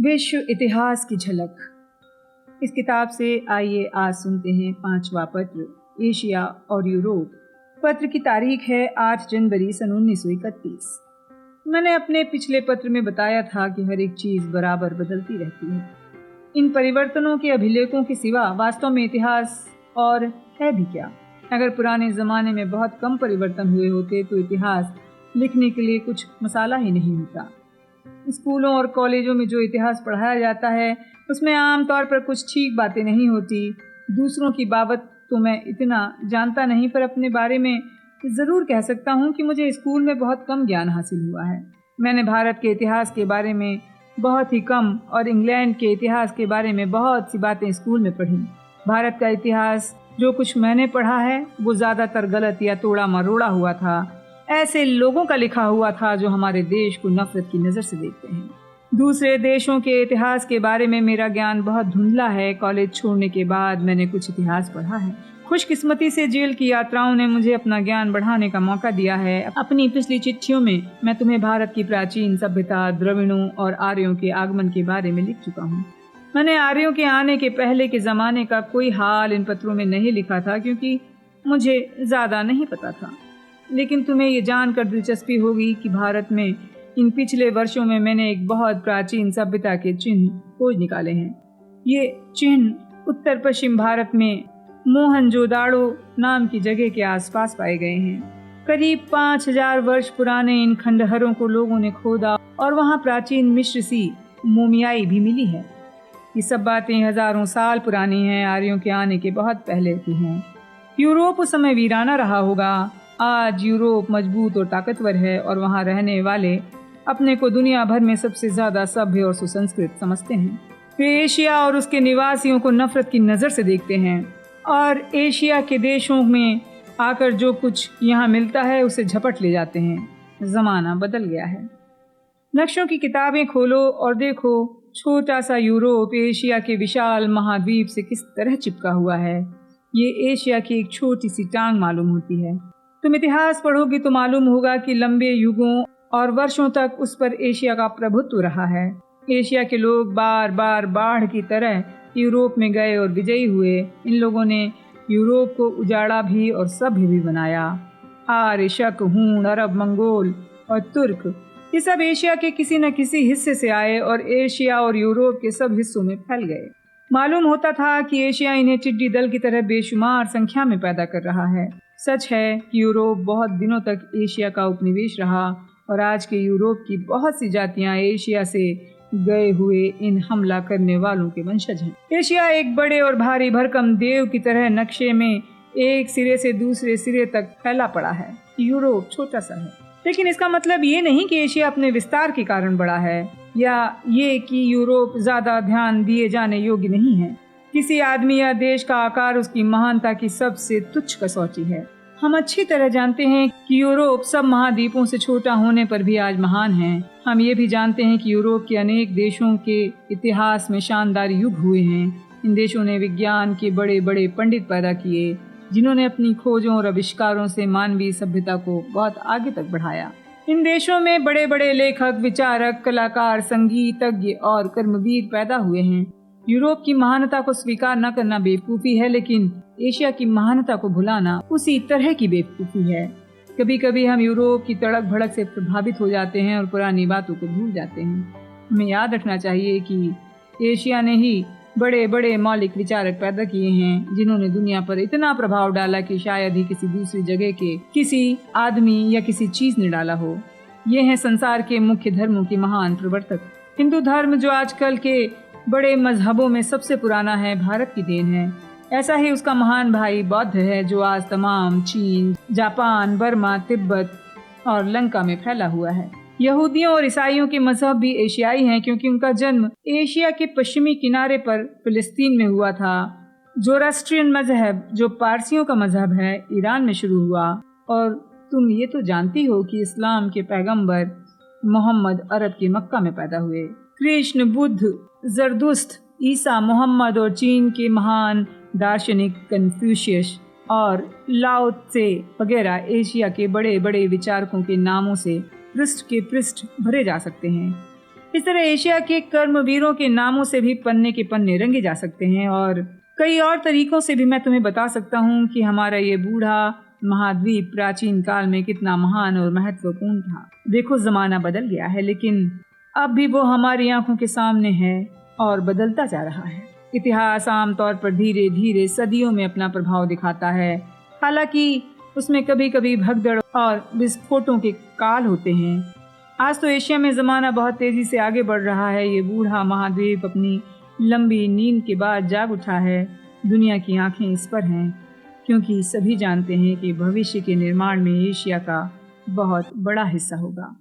विश्व इतिहास की झलक। इस किताब से आइए आज सुनते हैं 5वां पत्र, एशिया और यूरोप। पत्र की तारीख है 8 जनवरी सन 1931। मैंने अपने पिछले पत्र में बताया था कि हर एक चीज बराबर बदलती रहती है। इन परिवर्तनों के अभिलेखों के सिवा वास्तव में इतिहास और है भी क्या। अगर पुराने जमाने में बहुत कम परिवर्तन हुए होते तो इतिहास लिखने के लिए कुछ मसाला ही नहीं होता। स्कूलों और कॉलेजों में जो इतिहास पढ़ाया जाता है उसमें आमतौर पर कुछ ठीक बातें नहीं होती। दूसरों की बाबत तो मैं इतना जानता नहीं, पर अपने बारे में ज़रूर कह सकता हूँ कि मुझे स्कूल में बहुत कम ज्ञान हासिल हुआ है। मैंने भारत के इतिहास के बारे में बहुत ही कम और इंग्लैंड के इतिहास के बारे में बहुत सी बातें स्कूल में पढ़ी। भारत का इतिहास जो कुछ मैंने पढ़ा है वो ज़्यादातर गलत या तोड़ा मरोड़ा हुआ था। ऐसे लोगों का लिखा हुआ था जो हमारे देश को नफरत की नज़र से देखते हैं। दूसरे देशों के इतिहास के बारे में मेरा ज्ञान बहुत धुंधला है। कॉलेज छोड़ने के बाद मैंने कुछ इतिहास पढ़ा है। खुशकिस्मती से जेल की यात्राओं ने मुझे अपना ज्ञान बढ़ाने का मौका दिया है। अपनी पिछली चिट्ठियों में मैं तुम्हें भारत की प्राचीन सभ्यता, द्रविड़ों और आर्यों के आगमन के बारे में लिख चुका हूँ। मैंने आर्यों के आने के पहले के ज़माने का कोई हाल इन पत्रों में नहीं लिखा था क्योंकि मुझे ज़्यादा नहीं पता था। लेकिन तुम्हें ये जानकर दिलचस्पी होगी कि भारत में इन पिछले वर्षों में मैंने एक बहुत प्राचीन सभ्यता के चिन्ह खोज निकाले हैं। ये चिन्ह उत्तर पश्चिम भारत में मोहनजोदाड़ो नाम की जगह के आसपास पाए गए हैं। करीब 5000 वर्ष पुराने इन खंडहरों को लोगों ने खोदा और वहाँ प्राचीन मिस्र सी मोमियाई भी मिली है। ये सब बातें हजारों साल पुरानी हैं, आर्यों के आने के बहुत पहले की हैं। यूरोप उस समय वीराना रहा होगा। आज यूरोप मजबूत और ताकतवर है और वहाँ रहने वाले अपने को दुनिया भर में सबसे ज़्यादा सभ्य और सुसंस्कृत समझते हैं। वे एशिया और उसके निवासियों को नफरत की नज़र से देखते हैं और एशिया के देशों में आकर जो कुछ यहाँ मिलता है उसे झपट ले जाते हैं। ज़माना बदल गया है। नक्शों की किताबें खोलो और देखो छोटा सा यूरोप एशिया के विशाल महाद्वीप से किस तरह चिपका हुआ है। ये एशिया की एक छोटी सी टांग मालूम होती है। तुम इतिहास पढ़ोगी तो मालूम होगा कि लंबे युगों और वर्षों तक उस पर एशिया का प्रभुत्व रहा है। एशिया के लोग बार बार बाढ़ की तरह यूरोप में गए और विजयी हुए। इन लोगों ने यूरोप को उजाड़ा भी और सभ्य भी बनाया। आर्य, शक, हूण, अरब, मंगोल और तुर्क ये सब एशिया के किसी न किसी हिस्से से आए और एशिया और यूरोप के सब हिस्सों में फैल गए। मालूम होता था कि एशिया इन्हें टिड्डी दल की तरह बेशुमार संख्या में पैदा कर रहा है। सच है कि यूरोप बहुत दिनों तक एशिया का उपनिवेश रहा और आज के यूरोप की बहुत सी जातियां एशिया से गए हुए इन हमला करने वालों के वंशज हैं। एशिया एक बड़े और भारी भरकम देव की तरह नक्शे में एक सिरे से दूसरे सिरे तक फैला पड़ा है। यूरोप छोटा सा है, लेकिन इसका मतलब ये नहीं कि एशिया अपने विस्तार के कारण बड़ा है या ये कि यूरोप ज्यादा ध्यान दिए जाने योग्य नहीं है। किसी आदमी या देश का आकार उसकी महानता की सबसे तुच्छ कसौटी है। हम अच्छी तरह जानते हैं कि यूरोप सब महाद्वीपों से छोटा होने पर भी आज महान है। हम ये भी जानते हैं कि यूरोप के अनेक देशों के इतिहास में शानदार युग हुए हैं। इन देशों ने विज्ञान के बड़े बड़े पंडित पैदा किए जिन्होंने अपनी खोजों और आविष्कारों से मानवीय सभ्यता को बहुत आगे तक बढ़ाया। इन देशों में बड़े बड़े लेखक, विचारक, कलाकार, संगीतज्ञ और कर्मवीर पैदा हुए हैं। यूरोप की महानता को स्वीकार न करना बेवकूफ़ी है, लेकिन एशिया की महानता को भुलाना उसी तरह की बेवकूफ़ी है। कभी कभी हम यूरोप की तड़क भड़क से प्रभावित हो जाते हैं और पुरानी बातों को भूल जाते हैं। हमें याद रखना चाहिए कि एशिया ने ही बड़े बड़े मौलिक विचारक पैदा किए हैं जिन्होंने दुनिया पर इतना प्रभाव डाला कि शायद ही किसी दूसरी जगह के किसी आदमी या किसी चीज ने डाला हो। ये हैं संसार के मुख्य धर्मों के महान प्रवर्तक। हिंदू धर्म जो आजकल के बड़े मजहबों में सबसे पुराना है, भारत की देन है। ऐसा ही उसका महान भाई बौद्ध है जो आज तमाम चीन, जापान, बर्मा, तिब्बत और लंका में फैला हुआ है। यहूदियों और ईसाइयों के मजहब भी एशियाई हैं क्योंकि उनका जन्म एशिया के पश्चिमी किनारे पर फिलिस्तीन में हुआ था। जोरास्ट्रियन मजहब जो पारसियों का मजहब है ईरान में शुरू हुआ। और तुम ये तो जानती हो कि इस्लाम के पैगंबर मोहम्मद अरब के मक्का में पैदा हुए। कृष्ण, बुद्ध, जरदुश्त, ईसा, मोहम्मद और चीन के महान दार्शनिक कन्फ्यूशियस और लाओ त्से वगैरह एशिया के बड़े बड़े विचारकों के नामों से पृष्ठ के पृष्ठ भरे जा सकते हैं। इस तरह एशिया के कर्मवीरों के नामों से भी पन्ने के पन्ने रंगे जा सकते हैं और कई और तरीकों से भी मैं तुम्हें बता सकता हूँ कि हमारा ये बूढ़ा महाद्वीप प्राचीन काल में कितना महान और महत्वपूर्ण था। देखो जमाना बदल गया है, लेकिन अब भी वो हमारी आंखों के सामने है और बदलता जा रहा है। इतिहास आमतौर पर धीरे धीरे सदियों में अपना प्रभाव दिखाता है, हालांकि उसमें कभी कभी भगदड़ और विस्फोटों के काल होते हैं। आज तो एशिया में ज़माना बहुत तेज़ी से आगे बढ़ रहा है। ये बूढ़ा महाद्वीप अपनी लंबी नींद के बाद जाग उठा है। दुनिया की आंखें इस पर हैं, क्योंकि सभी जानते हैं कि भविष्य के निर्माण में एशिया का बहुत बड़ा हिस्सा होगा।